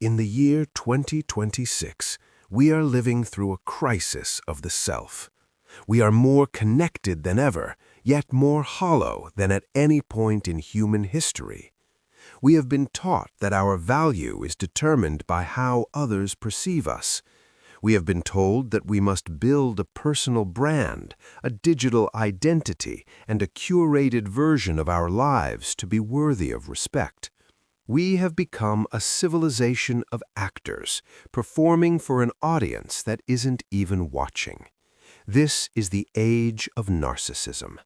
In the year 2026, we are living through a crisis of the self. We are more connected than ever, yet more hollow than at any point in human history. We have been taught that our value is determined by how others perceive us. We have been told that we must build a personal brand, a digital identity, and a curated version of our lives to be worthy of respect. We have become a civilization of actors, performing for an audience that isn't even watching. This is the age of narcissism.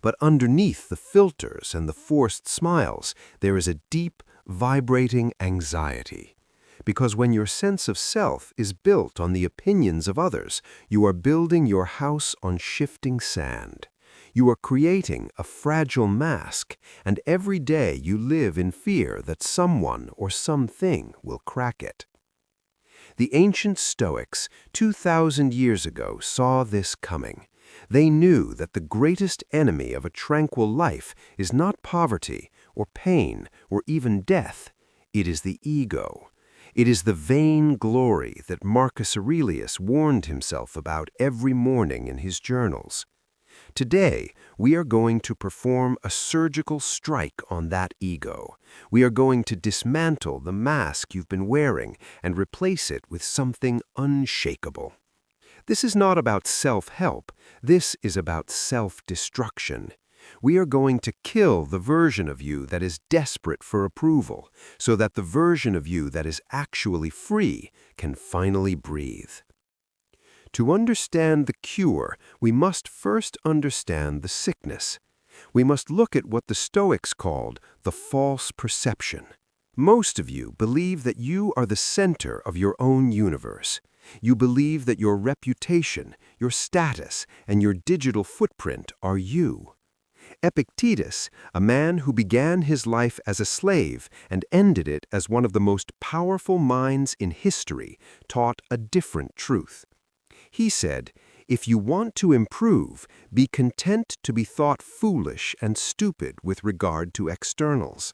But underneath the filters and the forced smiles, there is a deep, vibrating anxiety. Because when your sense of self is built on the opinions of others, you are building your house on shifting sand. You are creating a fragile mask, and every day you live in fear that someone or something will crack it. The ancient Stoics, 2,000 years ago, saw this coming. They knew that the greatest enemy of a tranquil life is not poverty, or pain, or even death. It is the ego. It is the vain glory that Marcus Aurelius warned himself about every morning in his journals. Today, we are going to perform a surgical strike on that ego. We are going to dismantle the mask you've been wearing and replace it with something unshakable. This is not about self-help. This is about self-destruction. We are going to kill the version of you that is desperate for approval, so that the version of you that is actually free can finally breathe. To understand the cure, we must first understand the sickness. We must look at what the Stoics called the false perception. Most of you believe that you are the center of your own universe. You believe that your reputation, your status, and your digital footprint are you. Epictetus, a man who began his life as a slave and ended it as one of the most powerful minds in history, taught a different truth. He said, "If you want to improve, be content to be thought foolish and stupid with regard to externals."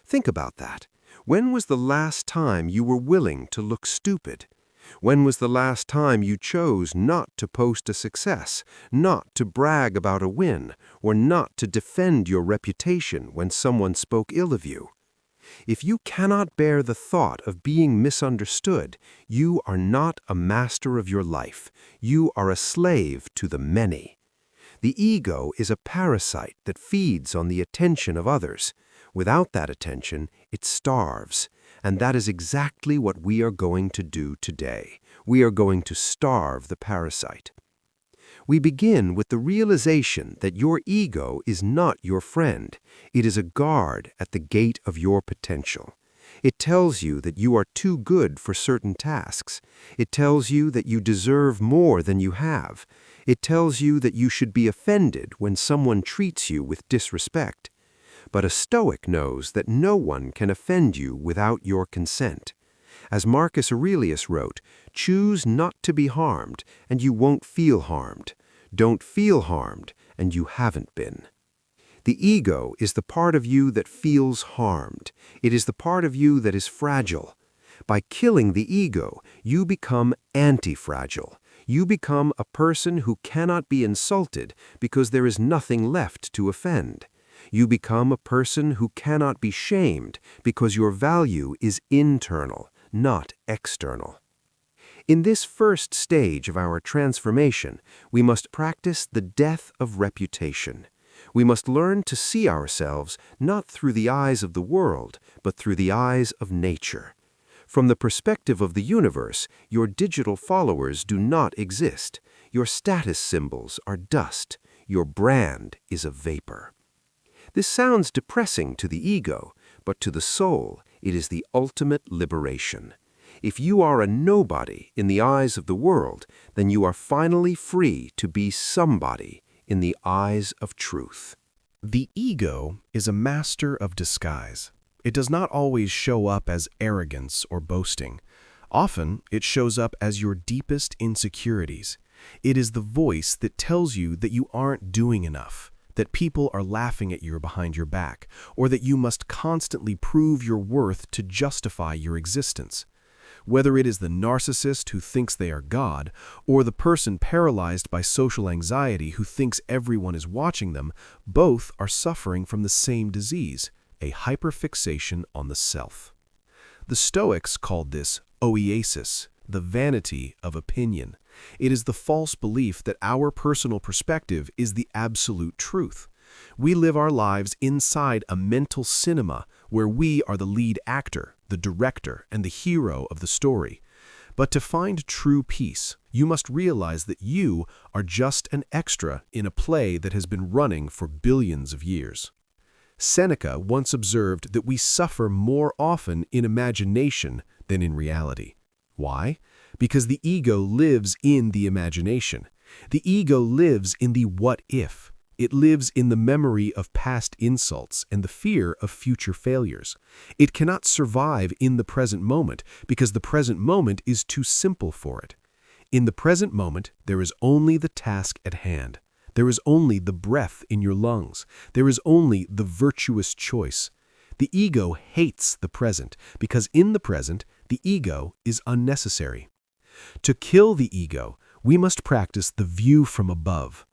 Think about that. When was the last time you were willing to look stupid? When was the last time you chose not to post a success, not to brag about a win, or not to defend your reputation when someone spoke ill of you? If you cannot bear the thought of being misunderstood, you are not a master of your life. You are a slave to the many. The ego is a parasite that feeds on the attention of others. Without that attention, it starves. And that is exactly what we are going to do today. We are going to starve the parasite. We begin with the realization that your ego is not your friend. It is a guard at the gate of your potential. It tells you that you are too good for certain tasks. It tells you that you deserve more than you have. It tells you that you should be offended when someone treats you with disrespect. But a Stoic knows that no one can offend you without your consent. As Marcus Aurelius wrote, "Choose not to be harmed, and you won't feel harmed. Don't feel harmed, and you haven't been." The ego is the part of you that feels harmed. It is the part of you that is fragile. By killing the ego, you become anti-fragile. You become a person who cannot be insulted because there is nothing left to offend. You become a person who cannot be shamed because your value is internal, not external. In this first stage of our transformation, we must practice the death of reputation. We must learn to see ourselves not through the eyes of the world, but through the eyes of nature. From the perspective of the universe, your digital followers do not exist. Your status symbols are dust. Your brand is a vapor. This sounds depressing to the ego, but to the soul, it is the ultimate liberation. If you are a nobody in the eyes of the world, then you are finally free to be somebody in the eyes of truth. The ego is a master of disguise. It does not always show up as arrogance or boasting. Often, it shows up as your deepest insecurities. It is the voice that tells you that you aren't doing enough, that people are laughing at you behind your back, or that you must constantly prove your worth to justify your existence. Whether it is the narcissist who thinks they are God, or the person paralyzed by social anxiety who thinks everyone is watching them, both are suffering from the same disease, a hyperfixation on the self. The Stoics called this oeasis, the vanity of opinion. It is the false belief that our personal perspective is the absolute truth. We live our lives inside a mental cinema where we are the lead actor, the director, and the hero of the story. But to find true peace, you must realize that you are just an extra in a play that has been running for billions of years. Seneca once observed that we suffer more often in imagination than in reality. Why? Because the ego lives in the imagination. The ego lives in the what if. It lives in the memory of past insults and the fear of future failures. It cannot survive in the present moment because the present moment is too simple for it. In the present moment, there is only the task at hand. There is only the breath in your lungs. There is only the virtuous choice. The ego hates the present because in the present, the ego is unnecessary. To kill the ego, we must practice the view from above.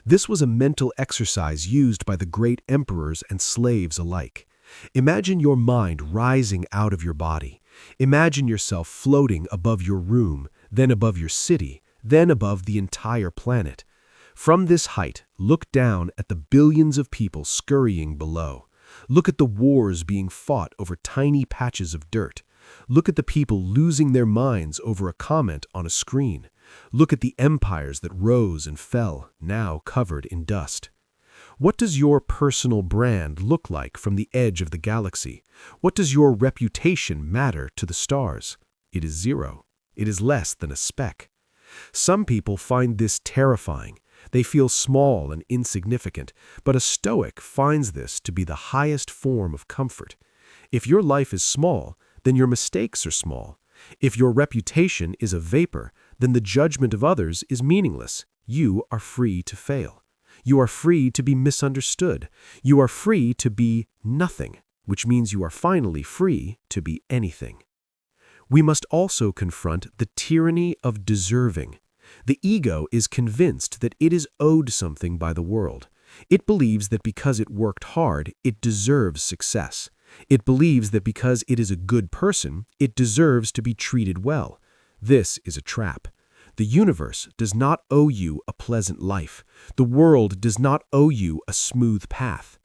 This was a mental exercise used by the great emperors and slaves alike. Imagine your mind rising out of your body. Imagine yourself floating above your room, then above your city, then above the entire planet. From this height, look down at the billions of people scurrying below. Look at the wars being fought over tiny patches of dirt. Look at the people losing their minds over a comment on a screen. Look at the empires that rose and fell, now covered in dust. What does your personal brand look like from the edge of the galaxy? What does your reputation matter to the stars? It is zero. It is less than a speck. Some people find this terrifying. They feel small and insignificant, but a Stoic finds this to be the highest form of comfort. If your life is small, then your mistakes are small. If your reputation is a vapor, then the judgment of others is meaningless. You are free to fail. You are free to be misunderstood. You are free to be nothing, which means you are finally free to be anything. We must also confront the tyranny of deserving. The ego is convinced that it is owed something by the world. It believes that because it worked hard, it deserves success. It believes that because it is a good person, it deserves to be treated well. This is a trap. The universe does not owe you a pleasant life. The world does not owe you a smooth path.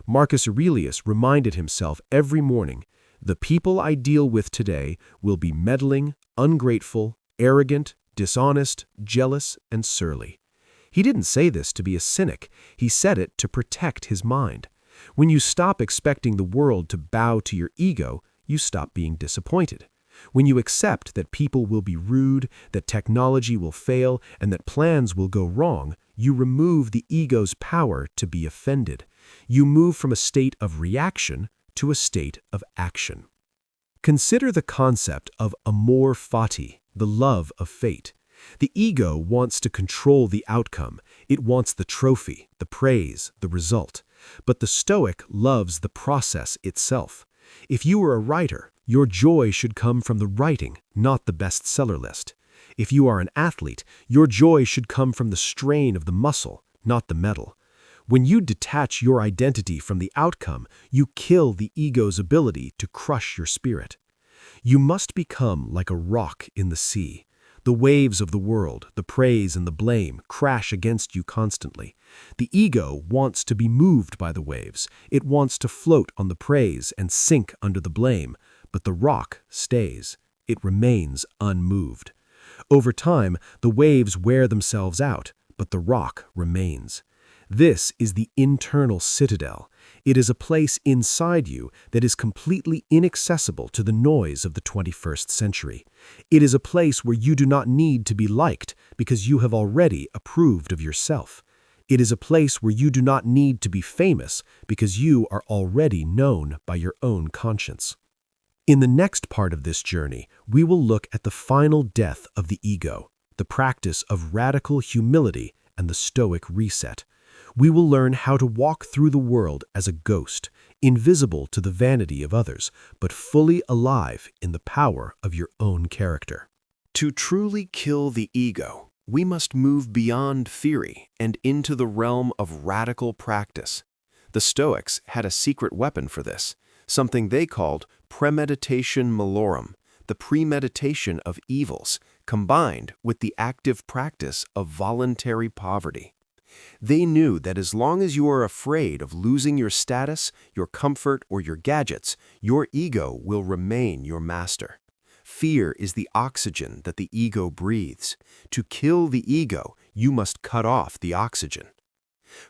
Marcus Aurelius reminded himself every morning, "The people I deal with today will be meddling, ungrateful, arrogant, dishonest, jealous, and surly." He didn't say this to be a cynic. He said it to protect his mind. When you stop expecting the world to bow to your ego, you stop being disappointed. When you accept that people will be rude, that technology will fail, and that plans will go wrong, you remove the ego's power to be offended. You move from a state of reaction to a state of action. Consider the concept of amor fati, the love of fate. The ego wants to control the outcome. It wants the trophy, the praise, the result. But the Stoic loves the process itself. If you are a writer, your joy should come from the writing, not the bestseller list. If you are an athlete, your joy should come from the strain of the muscle, not the medal. When you detach your identity from the outcome, you kill the ego's ability to crush your spirit. You must become like a rock in the sea. The waves of the world, the praise and the blame, crash against you constantly. The ego wants to be moved by the waves. It wants to float on the praise and sink under the blame, but the rock stays. It remains unmoved. Over time, the waves wear themselves out, but the rock remains. This is the internal citadel. It is a place inside you that is completely inaccessible to the noise of the 21st century. It is a place where you do not need to be liked because you have already approved of yourself. It is a place where you do not need to be famous because you are already known by your own conscience. In the next part of this journey, we will look at the final death of the ego, the practice of radical humility and the Stoic Reset. We will learn how to walk through the world as a ghost, invisible to the vanity of others, but fully alive in the power of your own character. To truly kill the ego, we must move beyond theory and into the realm of radical practice. The Stoics had a secret weapon for this, something they called premeditation malorum, the premeditation of evils, combined with the active practice of voluntary poverty. They knew that as long as you are afraid of losing your status, your comfort, or your gadgets, your ego will remain your master. Fear is the oxygen that the ego breathes. To kill the ego, you must cut off the oxygen.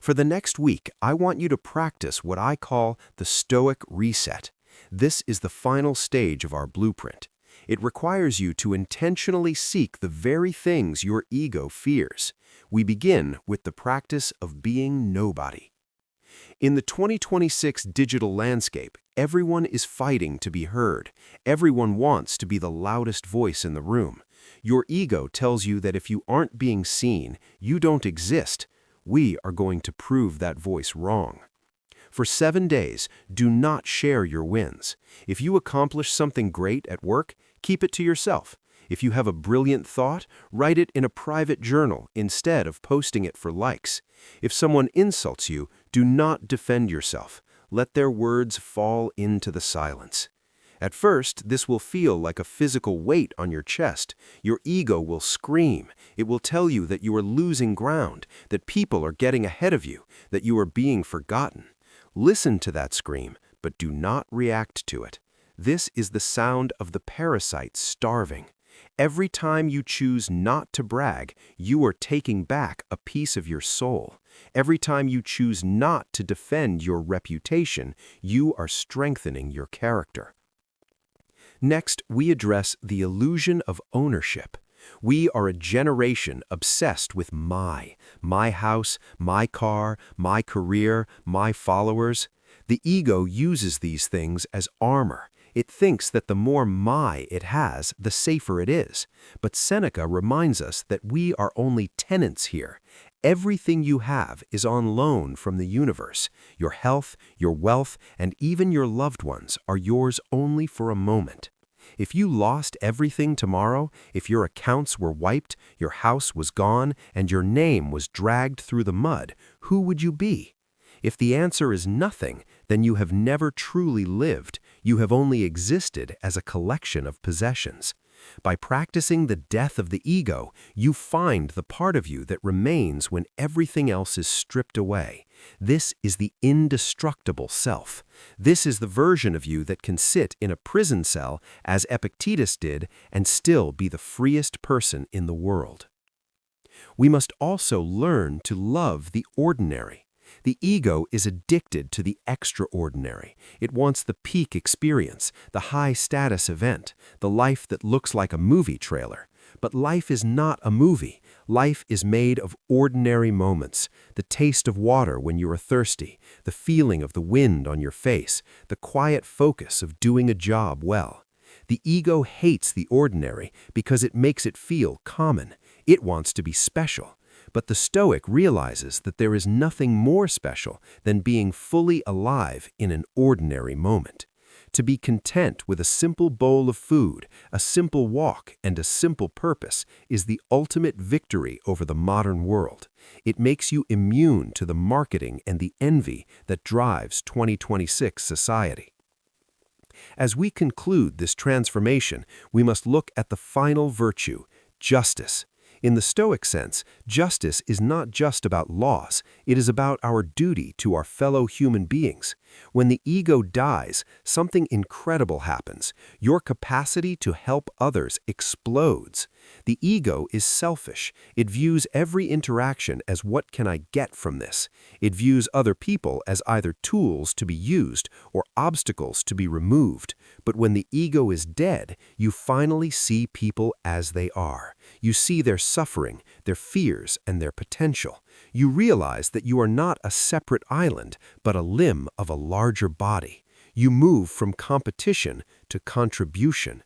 For the next week, I want you to practice what I call the Stoic Reset. This is the final stage of our blueprint. It requires you to intentionally seek the very things your ego fears. We begin with the practice of being nobody. In the 2026 digital landscape, everyone is fighting to be heard. Everyone wants to be the loudest voice in the room. Your ego tells you that if you aren't being seen, you don't exist. We are going to prove that voice wrong. For 7 days, do not share your wins. If you accomplish something great at work, keep it to yourself. If you have a brilliant thought, write it in a private journal instead of posting it for likes. If someone insults you, do not defend yourself. Let their words fall into the silence. At first, this will feel like a physical weight on your chest. Your ego will scream. It will tell you that you are losing ground, that people are getting ahead of you, that you are being forgotten. Listen to that scream, but do not react to it. This is the sound of the parasite starving. Every time you choose not to brag, you are taking back a piece of your soul. Every time you choose not to defend your reputation, you are strengthening your character. Next, we address the illusion of ownership. We are a generation obsessed with my house, my car, my career, my followers. The ego uses these things as armor. It thinks that the more my it has, the safer it is. But Seneca reminds us that we are only tenants here. Everything you have is on loan from the universe. Your health, your wealth, and even your loved ones are yours only for a moment. If you lost everything tomorrow, if your accounts were wiped, your house was gone, and your name was dragged through the mud, who would you be? If the answer is nothing, then you have never truly lived. You have only existed as a collection of possessions. By practicing the death of the ego, you find the part of you that remains when everything else is stripped away. This is the indestructible self. This is the version of you that can sit in a prison cell, as Epictetus did, and still be the freest person in the world. We must also learn to love the ordinary. The ego is addicted to the extraordinary. It wants the peak experience, the high-status event, the life that looks like a movie trailer. But life is not a movie. Life is made of ordinary moments. The taste of water when you are thirsty, the feeling of the wind on your face, the quiet focus of doing a job well. The ego hates the ordinary because it makes it feel common. It wants to be special. But the Stoic realizes that there is nothing more special than being fully alive in an ordinary moment. To be content with a simple bowl of food, a simple walk, and a simple purpose is the ultimate victory over the modern world. It makes you immune to the marketing and the envy that drives 2026 society. As we conclude this transformation, we must look at the final virtue, justice. In the Stoic sense, justice is not just about laws, it is about our duty to our fellow human beings. When the ego dies, something incredible happens. Your capacity to help others explodes. The ego is selfish. It views every interaction as what can I get from this. It views other people as either tools to be used or obstacles to be removed. But when the ego is dead, you finally see people as they are. You see their suffering, their fears, and their potential. You realize that you are not a separate island, but a limb of a larger body. You move from competition to contribution.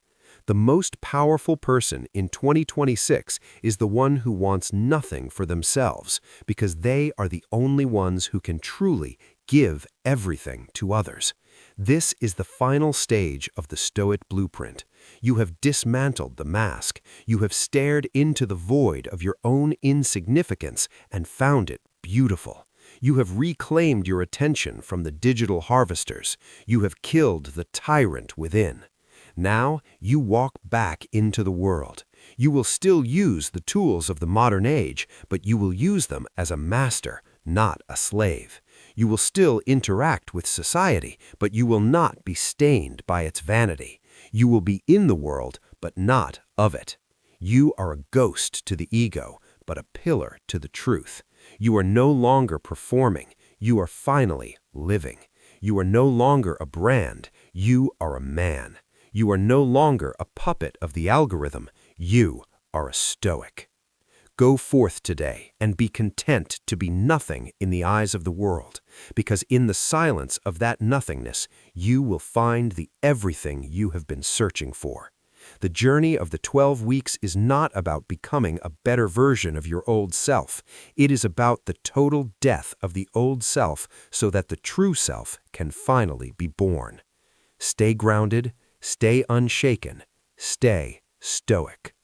The most powerful person in 2026 is the one who wants nothing for themselves, because they are the only ones who can truly Give everything to others. This is the final stage of the Stoic blueprint. You have dismantled the mask. You have stared into the void of your own insignificance and found it beautiful. You have reclaimed your attention from the digital harvesters. You have killed the tyrant within. Now you walk back into the world. You will still use the tools of the modern age, but you will use them as a master, not a slave. You will still interact with society, but you will not be stained by its vanity. You will be in the world, but not of it. You are a ghost to the ego, but a pillar to the truth. You are no longer performing. You are finally living. You are no longer a brand. You are a man. You are no longer a puppet of the algorithm. You are a Stoic. Go forth today and be content to be nothing in the eyes of the world, because in the silence of that nothingness, you will find the everything you have been searching for. The journey of the 12 weeks is not about becoming a better version of your old self. It is about the total death of the old self so that the true self can finally be born. Stay grounded, stay unshaken, stay Stoic.